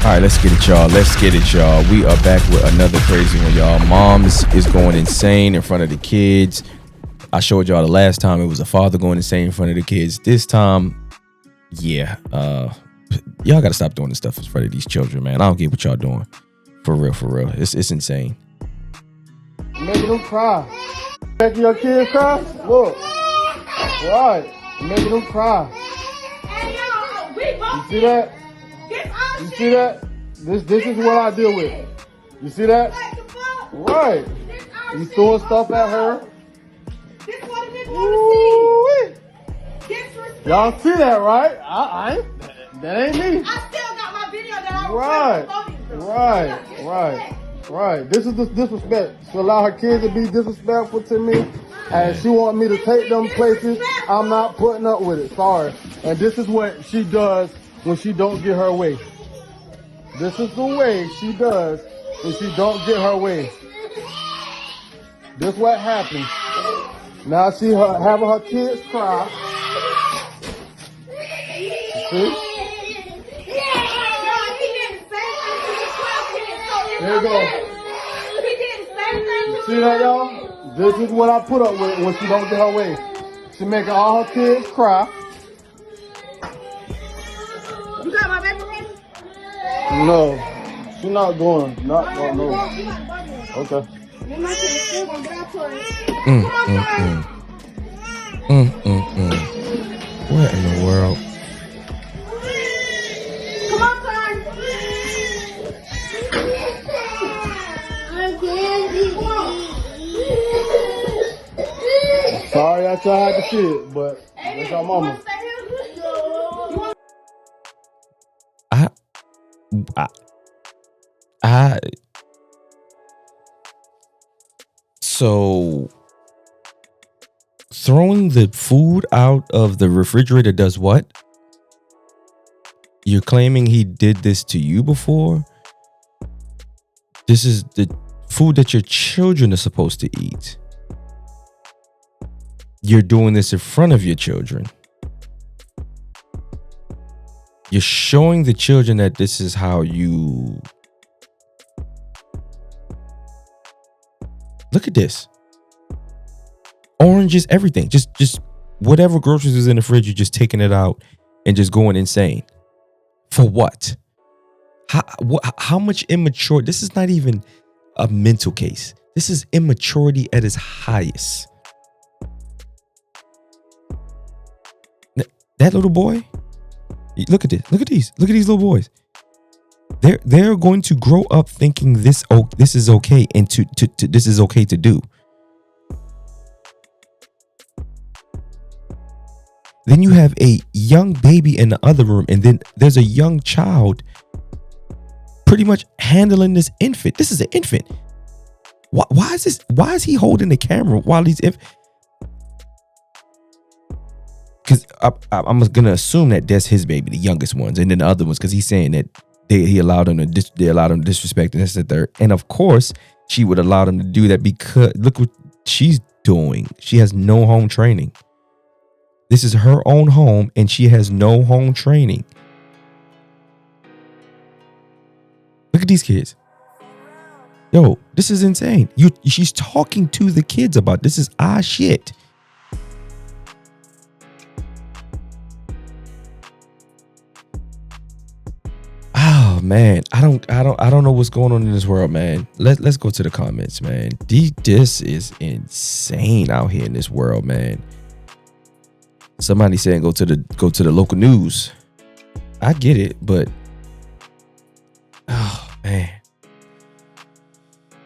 All right, let's get it, y'all. Let's get it, y'all. We are back with another crazy one, y'all. Moms is going insane in front of the kids. I showed y'all the last time it was a father going insane in front of the kids. This time, yeah, y'all gotta stop doing this stuff in front of these children, man. I don't get what y'all doing. For real, for real. It's insane. Making them cry. Making your kids cry? Look. Right. Making them cry. You see that? You see that? This is what I deal with. You see that? Right. You throwing stuff at her. Ooh-wee. Y'all see that, right? That ain't me. I still got my video that I was Right. This is the disrespect. She allow her kids to be disrespectful to me, and she want me to take them places. I'm not putting up with it. Sorry. And this is what she does when she don't get her way. This is the way she does when she don't get her way. This what happens. Now she having her kids cry. See? There you go. You see that, y'all? This is what I put up with when she don't get her way. She making all her kids cry. You got my baby ready? No, she's not going. Not going. No. Okay. What in the world? Come on, son. Sorry I tried to see it, but that's our mama. So throwing the food out of the refrigerator does what? You're claiming he did this to you before? This is the food that your children are supposed to eat. You're doing this in front of your children. You're showing the children that this is how you... Look at this. Oranges, everything. Just whatever groceries is in the fridge, you're just taking it out and just going insane. For what? How much immature? This is not even a mental case. This is immaturity at its highest. That little boy, look at this. Look at these little boys. They're going to grow up thinking this is okay, and to this is okay to do. Then you have a young baby in the other room, and then there's a young child pretty much handling this infant. This is an infant. Why is this? Why is he holding the camera while he's Because I'm gonna assume that that's his baby, the youngest ones, and then the other ones, because he's saying that they allowed him to disrespect and this and that. And of course, she would allow them to do that because look what she's doing. She has no home training. This is her own home, and she has no home training. Look at these kids. Yo, this is insane. She's talking to the kids about this is our shit. Oh man, I don't know what's going on in this world, man. Let's go to the comments, man. This is insane out here in this world, man. Somebody saying go to the local news. I get it, but oh man.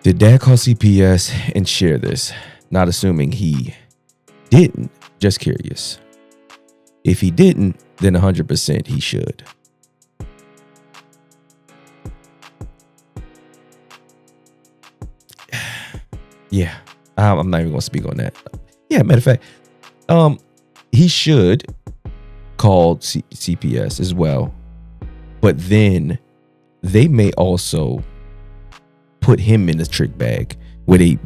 Did dad call CPS and share this? Not assuming he didn't, just curious. If he didn't, then 100% he should. Yeah, I'm not even gonna speak on that. Yeah, matter of fact, he should call CPS as well, but then they may also put him in the trick bag where they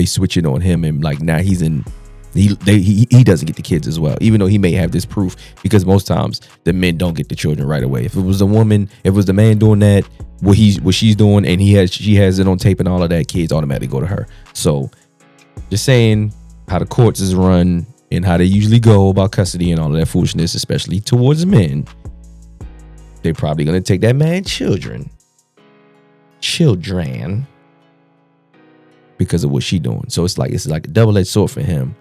switch it on him, and like now he's in He doesn't get the kids as well, even though he may have this proof, because most times the men don't get the children right away. If it was the woman, if it was the man doing that, what she's doing, and she has it on tape and all of that, kids automatically go to her. So just saying how the courts is run and how they usually go about custody and all of that foolishness, especially towards men, they're probably gonna take that man children because of what she doing. So it's like a double-edged sword for him.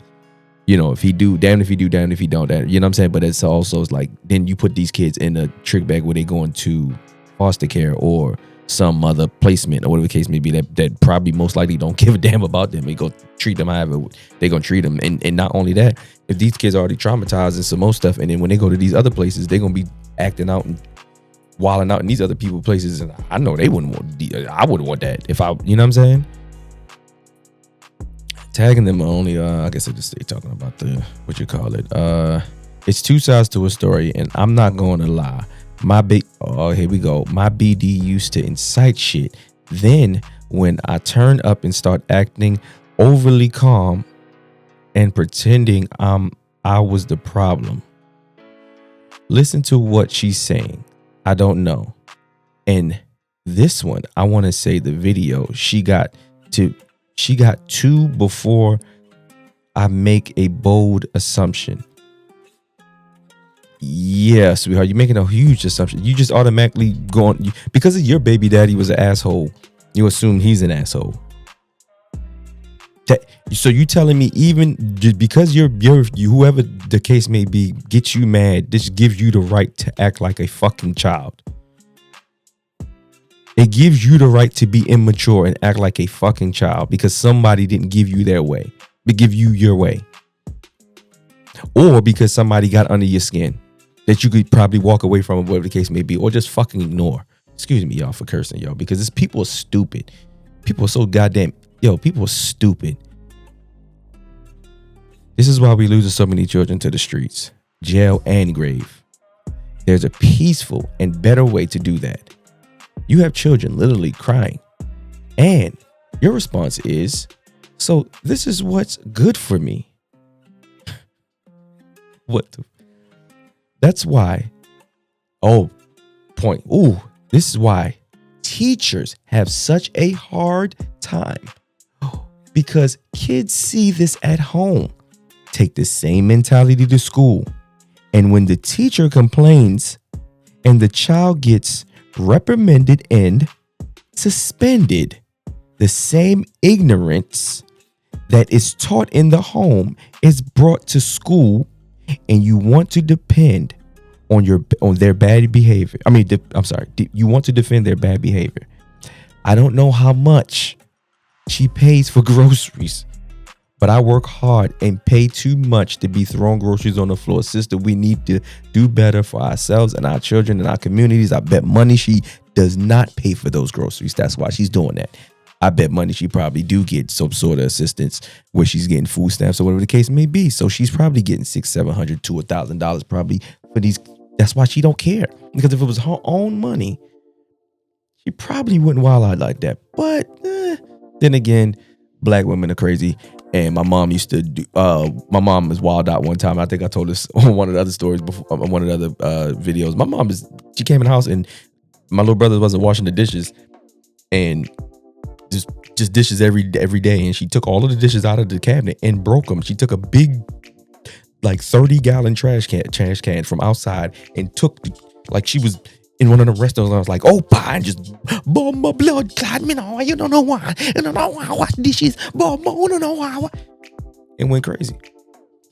You know, if he do, damn if he do, damn if he don't. Damn, you know what I'm saying? But it's also like, then you put these kids in a trick bag where they going to foster care or some other placement or whatever the case may be, that probably most likely don't give a damn about them. They go treat them however they gonna treat them. And not only that, if these kids are already traumatized and some more stuff, and then when they go to these other places, they're gonna be acting out and wilding out in these other people's places. And I know they wouldn't want, I wouldn't want that if I, you know what I'm saying? Tagging them only, I guess I just stay talking about the, what you call it. It's two sides to a story, and I'm not going to lie. Here we go. My BD used to incite shit. Then when I turn up and start acting overly calm and pretending I was the problem. Listen to what she's saying. I don't know. And this one, I want to say the video she got to before I make a bold assumption. Yeah, sweetheart, you're making a huge assumption. You just automatically going, because of your baby daddy was an asshole, you assume he's an asshole. So you telling me even just because you're whoever the case may be gets you mad, this gives you the right to act like a fucking child. It gives you the right to be immature and act like a fucking child because somebody didn't give you their way, but give you your way. Or because somebody got under your skin that you could probably walk away from, whatever the case may be, or just fucking ignore. Excuse me, y'all, for cursing, y'all, because people are stupid. People are so goddamn, people are stupid. This is why we losing so many children to the streets, jail, and grave. There's a peaceful and better way to do that. You have children literally crying, and your response is, so this is what's good for me. That's why. This is why teachers have such a hard time, because kids see this at home, take the same mentality to school, and when the teacher complains and the child gets reprimanded and suspended, the same ignorance that is taught in the home is brought to school, and you want to depend on their bad behavior. You want to defend their bad behavior. I don't know how much she pays for groceries, but I work hard and pay too much to be throwing groceries on the floor. Sister, we need to do better for ourselves and our children and our communities. I bet money she does not pay for those groceries. That's why she's doing that. I bet money she probably do get some sort of assistance where she's getting food stamps or whatever the case may be. So she's probably getting $600-$700 to $1,000 probably for these. That's why she don't care. Because if it was her own money, she probably wouldn't wild out like that. But then again, black women are crazy. And my mom used to do, my mom was wild out one time. I think I told this on one of the other stories before, one of the other videos. My mom she came in the house and my little brother wasn't washing the dishes, and just dishes every day. And she took all of the dishes out of the cabinet and broke them. She took a big, like 30-gallon trash can from outside and took, like she was in one of the restaurants. I was like, oh, and just bomb my blood clot me now. You don't know why. You don't know why I wash dishes. Bomb, you don't know why. It went crazy.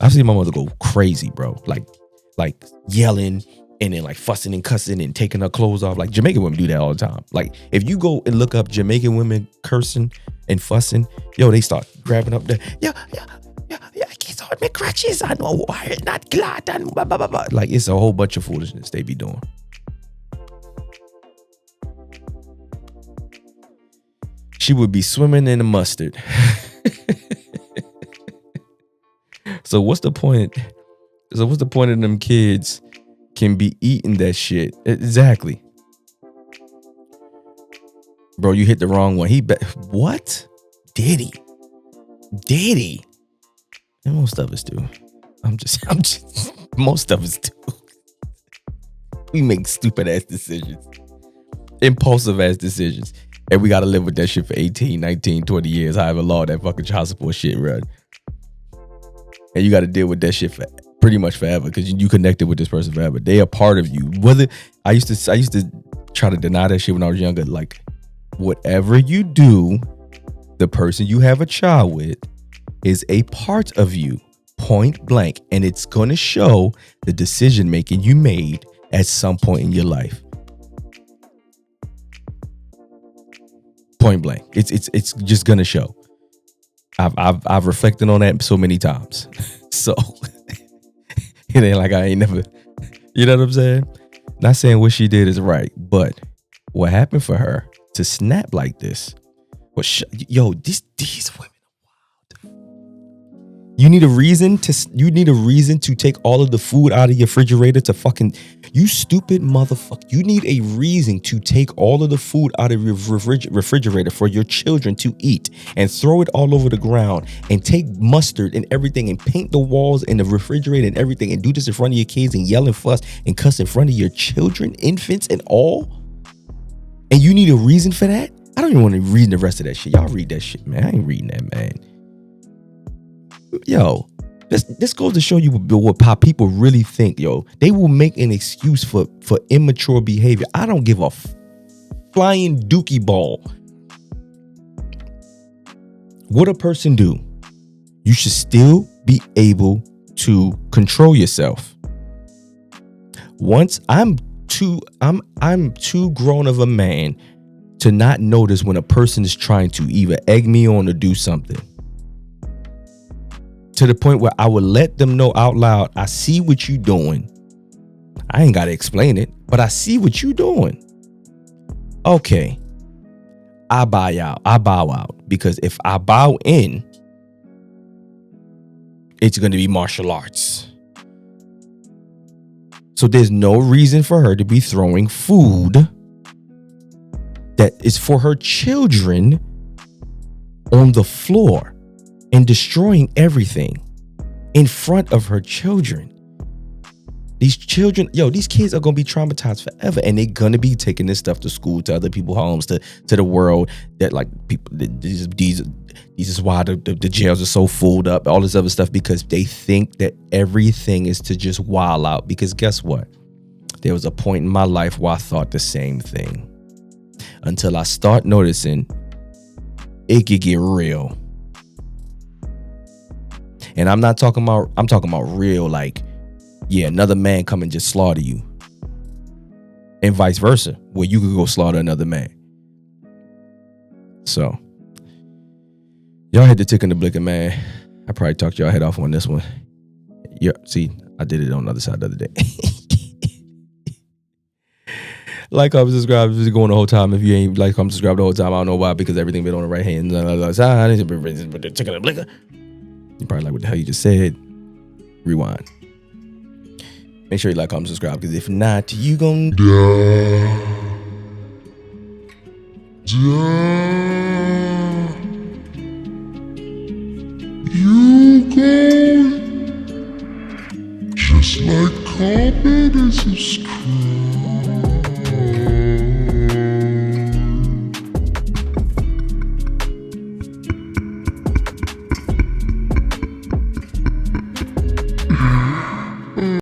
I've seen my mother go crazy, bro. Like yelling and then like fussing and cussing and taking her clothes off. Like Jamaican women do that all the time. Like if you go and look up Jamaican women cursing and fussing, they start grabbing up the I can't hold my crutches. I know why it's not glad and blah, blah, blah, blah. Like it's a whole bunch of foolishness they be doing. She would be swimming in the mustard. So what's the point? So what's the point of them kids can be eating that shit? Exactly. Bro, you hit the wrong one. What? Diddy. And most of us do. I'm just most of us do. We make stupid ass decisions. Impulsive ass decisions. And we gotta live with that shit for 18, 19, 20 years, however long that fucking child support shit run. And you gotta deal with that shit for pretty much forever because you connected with this person forever. They are part of you. Whether I used to try to deny that shit when I was younger. Like, whatever you do, the person you have a child with is a part of you, point blank. And it's gonna show the decision making you made at some point in your life. Point blank. It's just gonna show. I've reflected on that so many times. So it ain't like I ain't never, you know what I'm saying? Not saying what she did is right, but what happened for her to snap like this? Well, these women are wild. You need a reason to take all of the food out of your refrigerator to fucking, you stupid motherfucker. You need a reason to take all of the food out of your refrigerator for your children to eat and throw it all over the ground and take mustard and everything and paint the walls in the refrigerator and everything and do this in front of your kids and yell and fuss and cuss in front of your children, infants and all. And you need a reason for that? I don't even want to read the rest of that shit. Y'all read that shit, man. I ain't reading that, man. Yo, this goes to show you how people really think. Yo, they will make an excuse for immature behavior. I don't give a flying dookie ball what a person do. You should still be able to control yourself. Once I'm too grown of a man to not notice when a person is trying to either egg me on or do something. To the point where I would let them know out loud, I see what you doing. I ain't got to explain it, but I see what you doing. Okay. I bow out because if I bow in, it's going to be martial arts. So there's no reason for her to be throwing food that is for her children on the floor and destroying everything in front of her children. These children, these kids are going to be traumatized forever, and they're going to be taking this stuff to school, to other people's homes, to the world. That like people, these is why the jails are so full up, all this other stuff, because they think that everything is to just wild out. Because guess what? There was a point in my life where I thought the same thing until I start noticing it could get real. And I'm talking about real, like, another man come and just slaughter you. And vice versa, where you could go slaughter another man. So, y'all hit the tick in the blicker, man. I probably talked y'all head off on this one. Yeah, see, I did it on the other side the other day. Like, comment, subscribe. If you're going the whole time. If you ain't like, comment, subscribe the whole time, I don't know why, because everything been on the right hand side. The tick in the blicker. You probably like, what the hell you just said. Rewind. Make sure you like, comment, subscribe, because if not, you gon' You go just like, comment and subscribe.